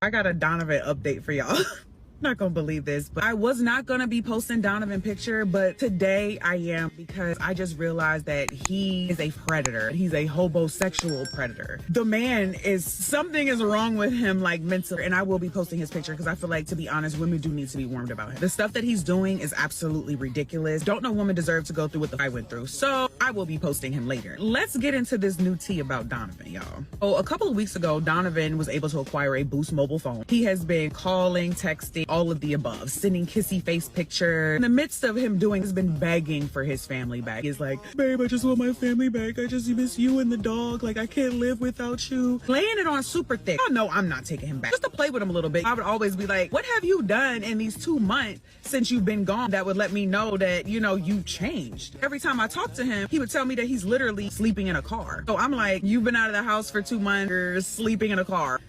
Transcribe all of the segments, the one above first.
I got a Donovan update for y'all. Not gonna believe this, but I was not gonna be posting Donovan picture, but today I am, because I just realized that he is a predator. He's a homosexual predator. The man something is wrong with him, like mentally, and I will be posting his picture because I feel like, to be honest, women do need to be warned about him. The stuff that he's doing is absolutely ridiculous. Don't know women deserve to go through what I went through, so I will be posting him later. Let's get into this new tea about Donovan, y'all. Oh, a couple of weeks ago, Donovan was able to acquire a Boost mobile phone. He has been calling, texting, all of the above, sending kissy face pictures. In the midst of him doing, has been begging for his family back. He's like, babe, I just want my family back. I just miss you and the dog. Like, I can't live without you. Laying it on super thick. I know I'm not taking him back. Just to play with him a little bit. I would always be like, what have you done in these 2 months since you've been gone that would let me know that, you know, you changed? Every time I talk to him, he would tell me that he's literally sleeping in a car. So I'm like, you've been out of the house for 2 months, you're sleeping in a car.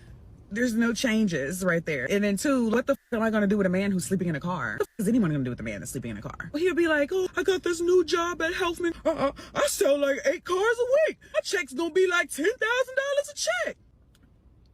There's no changes right there. And then 2, what the f am I gonna do with a man who's sleeping in a car? What the f is anyone gonna do with a man that's sleeping in a car? Well, he'll be like, oh, I got this new job at Healthman. I sell like 8 cars a week. My check's gonna be like $10,000 a check.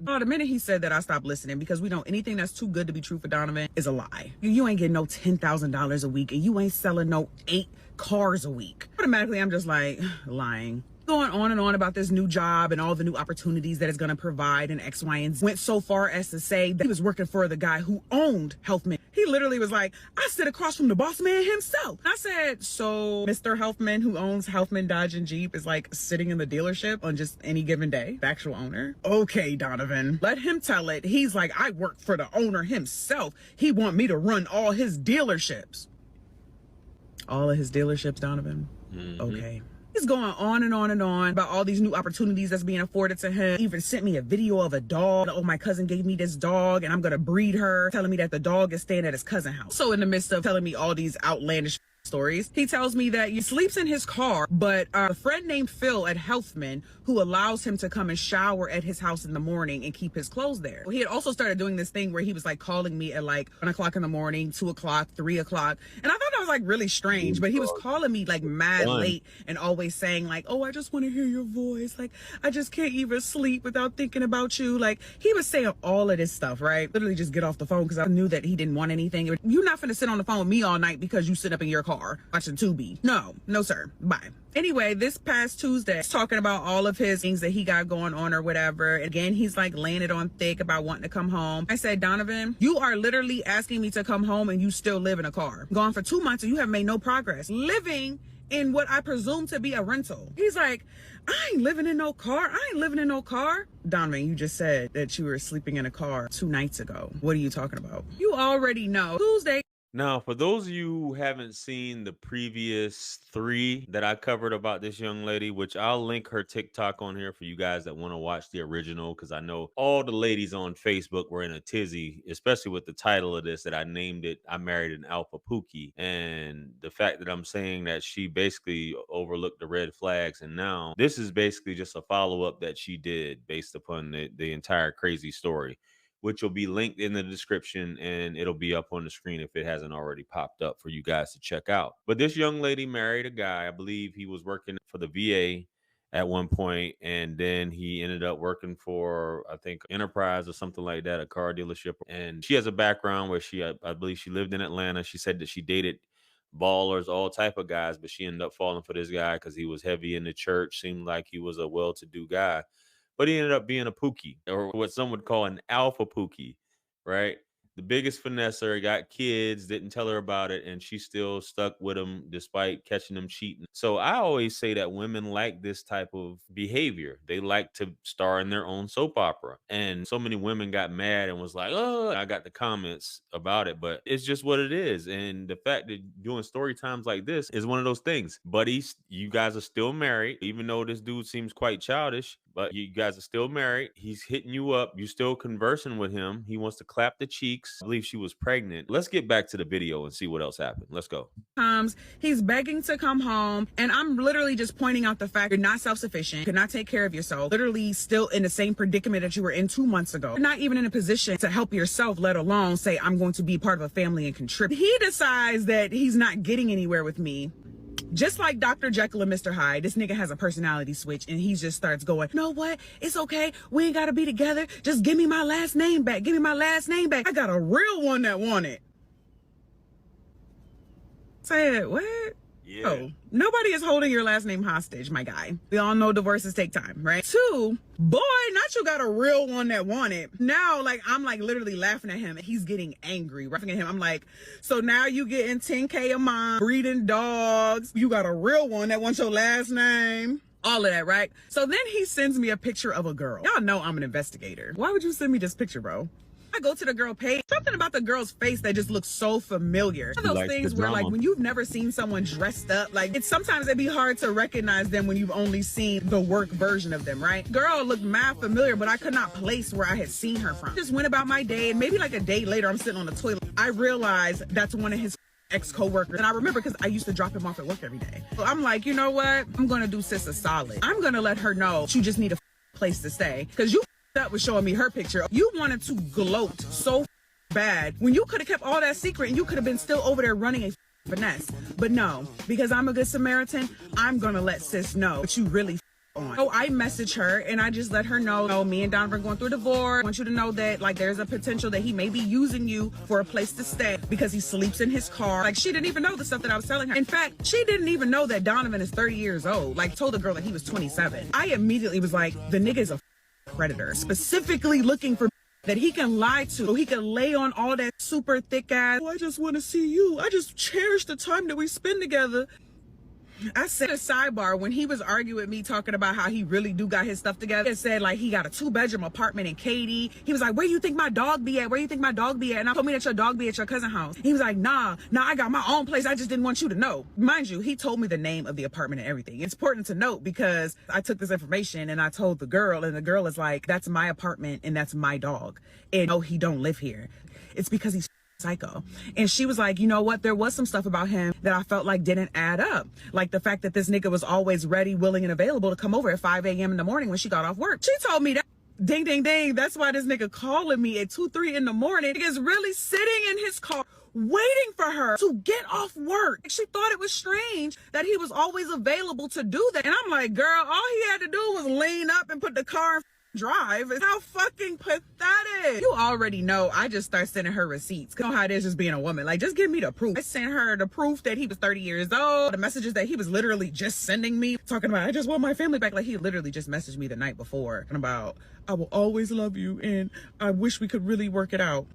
Oh, the minute he said that, I stopped listening, because we know anything that's too good to be true for Donovan is a lie. You ain't getting no $10,000 a week, and you ain't selling no 8 cars a week. Automatically, I'm just like, lying. Going on and on about this new job and all the new opportunities that it's going to provide and X, Y, and Z. Went so far as to say that he was working for the guy who owned Healthman. He literally was like, I sit across from the boss man himself. I said, so Mr. Healthman, who owns Healthman Dodge and Jeep, is like sitting in the dealership on just any given day, the actual owner? Okay, Donovan, let him tell it. He's like, I work for the owner himself. He want me to run all his dealerships. All of his dealerships, Donovan? Okay. He's going on and on and on about all these new opportunities that's being afforded to him. He even sent me a video of a dog. Oh, my cousin gave me this dog and I'm gonna breed her, telling me that the dog is staying at his cousin's house. So in the midst of telling me all these outlandish stories, he tells me that he sleeps in his car, but a friend named Phil at Healthman, who allows him to come and shower at his house in the morning and keep his clothes there. He had also started doing this thing where he was like calling me at like 1 o'clock in the morning, 2 o'clock, 3 o'clock. And I thought that was like really strange, but he was calling me like mad late and always saying like, oh, I just want to hear your voice. Like, I just can't even sleep without thinking about you. Like, he was saying all of this stuff, right? Literally just get off the phone, because I knew that he didn't want anything. You're not finna sit on the phone with me all night because you sit up in your car watching Tubi. No, sir. Bye. Anyway, this past Tuesday, he's talking about all of his things that he got going on or whatever. Again, he's like laying it on thick about wanting to come home. I said, Donovan, you are literally asking me to come home and you still live in a car. Gone for 2 months and you have made no progress. Living in what I presume to be a rental. He's like, I ain't living in no car. I ain't living in no car. Donovan, you just said that you were sleeping in a car 2 nights ago. What are you talking about? You already know. Tuesday. Now, for those of you who haven't seen the previous 3 that I covered about this young lady, which I'll link her TikTok on here for you guys that want to watch the original, because I know all the ladies on Facebook were in a tizzy, especially with the title of this, that I named it, I Married an Alpha Pookie. And the fact that I'm saying that she basically overlooked the red flags. And now this is basically just a follow-up that she did based upon the entire crazy story, which will be linked in the description, and it'll be up on the screen if it hasn't already popped up for you guys to check out. But this young lady married a guy. I believe he was working for the VA at one point, and then he ended up working for, I think, Enterprise or something like that, a car dealership. And she has a background where I believe she lived in Atlanta. She said that she dated ballers, all type of guys, but she ended up falling for this guy because he was heavy in the church, seemed like he was a well-to-do guy. But he ended up being a Pookie, or what some would call an alpha Pookie, right? The biggest finesser, got kids, didn't tell her about it, and she still stuck with him despite catching him cheating. So I always say that women like this type of behavior. They like to star in their own soap opera. And so many women got mad and was like, oh, I got the comments about it, but it's just what it is. And the fact that doing story times like this is one of those things. Buddies, you guys are still married, even though this dude seems quite childish. But you guys are still married. He's hitting you up. You're still conversing with him. He wants to clap the cheeks. I believe she was pregnant. Let's get back to the video and see what else happened. Let's go. He's begging to come home. And I'm literally just pointing out the fact you're not self-sufficient, could not take care of yourself, literally still in the same predicament that you were in 2 months ago. You're not even in a position to help yourself, let alone say, I'm going to be part of a family and contribute. He decides that he's not getting anywhere with me. Just like Dr. Jekyll and Mr. Hyde, this nigga has a personality switch and he just starts going, you know what? It's okay. We ain't got to be together. Just give me my last name back. Give me my last name back. I got a real one that want it. Said, what? Yeah. Oh, nobody is holding your last name hostage, my guy. We all know divorces take time, right? 2, boy, not you got a real one that want it. Now, like, I'm like literally laughing at him and he's getting angry, laughing at him. I'm like, so now you getting 10K a month, breeding dogs. You got a real one that wants your last name. All of that, right? So then he sends me a picture of a girl. Y'all know I'm an investigator. Why would you send me this picture, bro? I go to the girl page, something about the girl's face that just looks so familiar. One of those things where like when you've never seen someone dressed up, like it's sometimes it'd be hard to recognize them when you've only seen the work version of them, right? Girl looked mad familiar, but I could not place where I had seen her from. Just went about my day, and maybe like a day later, I'm sitting on the toilet. I realized that's one of his ex-co-workers. And I remember because I used to drop him off at work every day. So I'm like, you know what? I'm gonna do sis a solid. I'm gonna let her know you just need a place to stay. Because you up with showing me her picture. You wanted to gloat so bad when you could have kept all that secret and you could have been still over there running a finesse. But no, because I'm a good Samaritan, I'm gonna let sis know what you really on. So I message her and I just let her know, oh, me and Donovan are going through a divorce. I want you to know that like there's a potential that he may be using you for a place to stay because he sleeps in his car. Like she didn't even know the stuff that I was telling her. In fact, she didn't even know that Donovan is 30 years old. Like told the girl that he was 27. I immediately was like, the nigga is a predator, specifically looking for that he can lie to, so he can lay on all that super thick ass. Oh, I just want to see you. I just cherish the time that we spend together. I said a sidebar when he was arguing with me talking about how he really do got his stuff together. It said like he got a 2-bedroom apartment in Katy. He was like, where you think my dog be at? Where you think my dog be at? And I told me that your dog be at your cousin's house. He was like, nah, I got my own place. I just didn't want you to know. Mind you, he told me the name of the apartment and everything. It's important to note because I took this information and I told the girl, and the girl is like, that's my apartment and that's my dog. And no, he don't live here. It's because he's psycho. And she was like, you know what? There was some stuff about him that I felt like didn't add up. Like the fact that this nigga was always ready, willing, and available to come over at 5 a.m. in the morning when she got off work. She told me that. Ding, ding, ding. That's why this nigga calling me at 2, 3 in the morning. He is really sitting in his car waiting for her to get off work. She thought it was strange that he was always available to do that. And I'm like, girl, all he had to do was lean up and put the car in drive. How fucking pathetic. You already know I just start sending her receipts. You know how it is just being a woman. Like, just give me the proof. I sent her the proof that he was 30 years old, the messages that he was literally just sending me, talking about, I just want my family back. Like, he literally just messaged me the night before and about, I will always love you and I wish we could really work it out.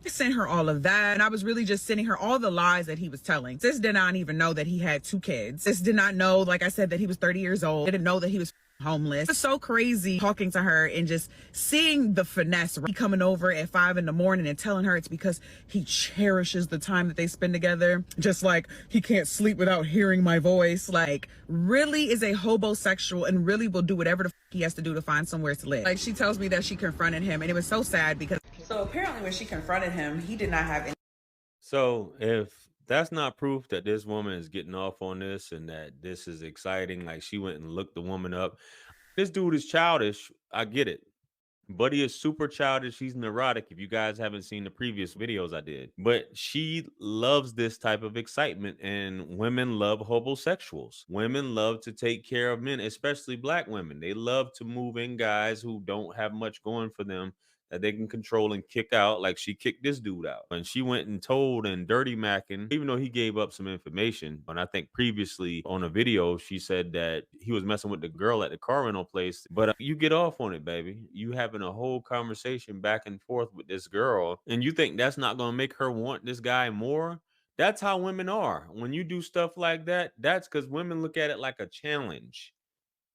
I sent her all of that, and I was really just sending her all the lies that he was telling. Sis did not even know that he had 2 kids. Sis did not know, like I said, that he was 30 years old. Didn't know that he was homeless. It was so crazy talking to her and just seeing the finesse. He coming over at 5 in the morning and telling her it's because he cherishes the time that they spend together. Just like he can't sleep without hearing my voice. Like really is a hobosexual and really will do whatever the he has to do to find somewhere to live. Like she tells me that she confronted him and it was so sad because so apparently when she confronted him, he did not have any. So if that's not proof that this woman is getting off on this and that this is exciting, like she went and looked the woman up. This dude is childish. I get it. But he is super childish. He's neurotic. If you guys haven't seen the previous videos I did, but she loves this type of excitement, and women love homosexuals. Women love to take care of men, especially black women. They love to move in guys who don't have much going for them that they can control and kick out, like she kicked this dude out. And she went and told and dirty macking, even though he gave up some information. And I think previously on a video, she said that he was messing with the girl at the car rental place. But you get off on it, baby. You having a whole conversation back and forth with this girl, and you think that's not going to make her want this guy more? That's how women are. When you do stuff like that, that's because women look at it like a challenge.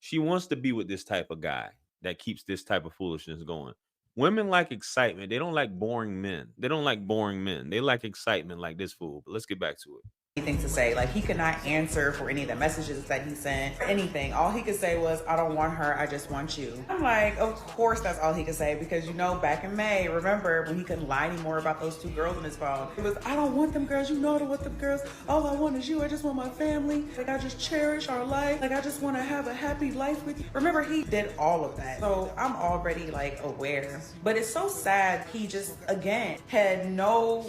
She wants to be with this type of guy that keeps this type of foolishness going. Women like excitement. They don't like boring men. They don't like boring men. They like excitement like this fool. But let's get back to it. Anything to say. Like, he could not answer for any of the messages that he sent, anything. All he could say was, I don't want her, I just want you. I'm like, of course that's all he could say, because you know, back in May, remember when he couldn't lie anymore about those 2 girls on his phone? It was, I don't want them girls, you know I don't want them girls. All I want is you, I just want my family. Like, I just cherish our life. Like, I just want to have a happy life with you. Remember, he did all of that. So I'm already like aware. But it's so sad, he just, again, had no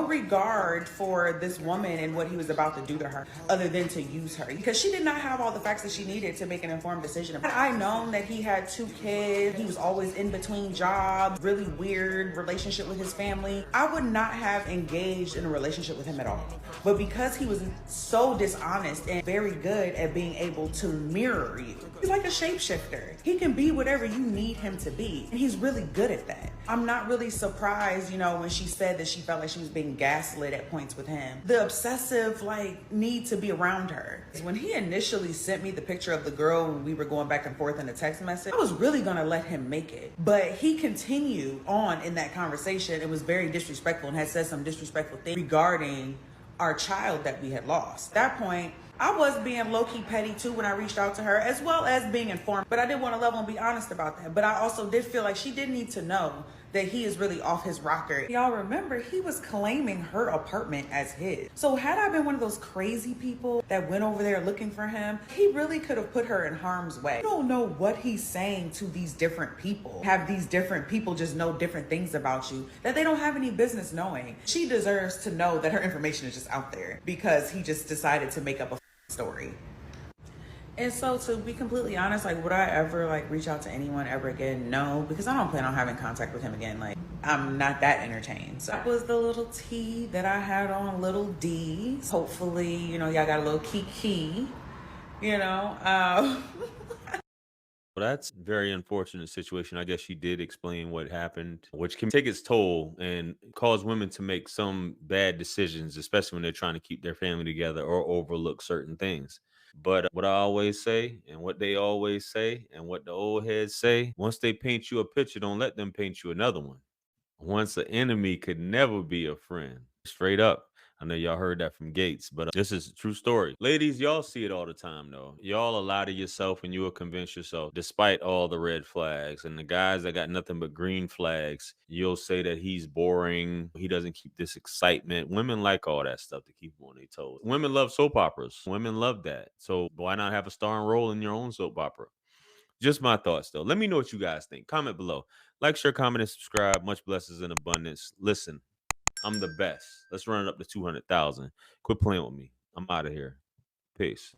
regard for this woman and what he he was about to do to her other than to use her, because she did not have all the facts that she needed to make an informed decision. Had I known that he had 2 kids, he was always in between jobs, really weird relationship with his family, I would not have engaged in a relationship with him at all. But because he was so dishonest and very good at being able to mirror you, he's like a shapeshifter. He can be whatever you need him to be, and he's really good at that. I'm not really surprised, when she said that she felt like she was being gaslit at points with him. The obsessive, need to be around her. When he initially sent me the picture of the girl when we were going back and forth in the text message, I was really gonna let him make it. But he continued on in that conversation. It was very disrespectful and had said some disrespectful things regarding our child that we had lost. At that point, I was being low-key petty too when I reached out to her, as well as being informed, but I did want to level and be honest about that. But I also did feel like she did need to know that he is really off his rocker. Y'all remember, he was claiming her apartment as his. So had I been one of those crazy people that went over there looking for him, he really could have put her in harm's way. You don't know what he's saying to these different people. Have these different people just know different things about you that they don't have any business knowing. She deserves to know that her information is just out there because he just decided to make up a story. And so, to be completely honest, would I ever reach out to anyone ever again? No, because I don't plan on having contact with him again. I'm not that entertained. So that was the little T that I had on little D. Hopefully, y'all got a little kiki, Well, that's a very unfortunate situation. I guess she did explain what happened, which can take its toll and cause women to make some bad decisions, especially when they're trying to keep their family together or overlook certain things. But what I always say, and what they always say, and what the old heads say, once they paint you a picture, don't let them paint you another one. Once an enemy could never be a friend. Straight up. I know y'all heard that from Gates, but this is a true story. Ladies, y'all see it all the time, though. Y'all lie to yourself and you will convince yourself, despite all the red flags. And the guys that got nothing but green flags, you'll say that he's boring. He doesn't keep this excitement. Women like all that stuff to keep them on their toes. Women love soap operas. Women love that. So why not have a starring role in your own soap opera? Just my thoughts, though. Let me know what you guys think. Comment below. Like, share, comment, and subscribe. Much blessings in abundance. Listen, I'm the best. Let's run it up to 200,000. Quit playing with me. I'm out of here. Peace.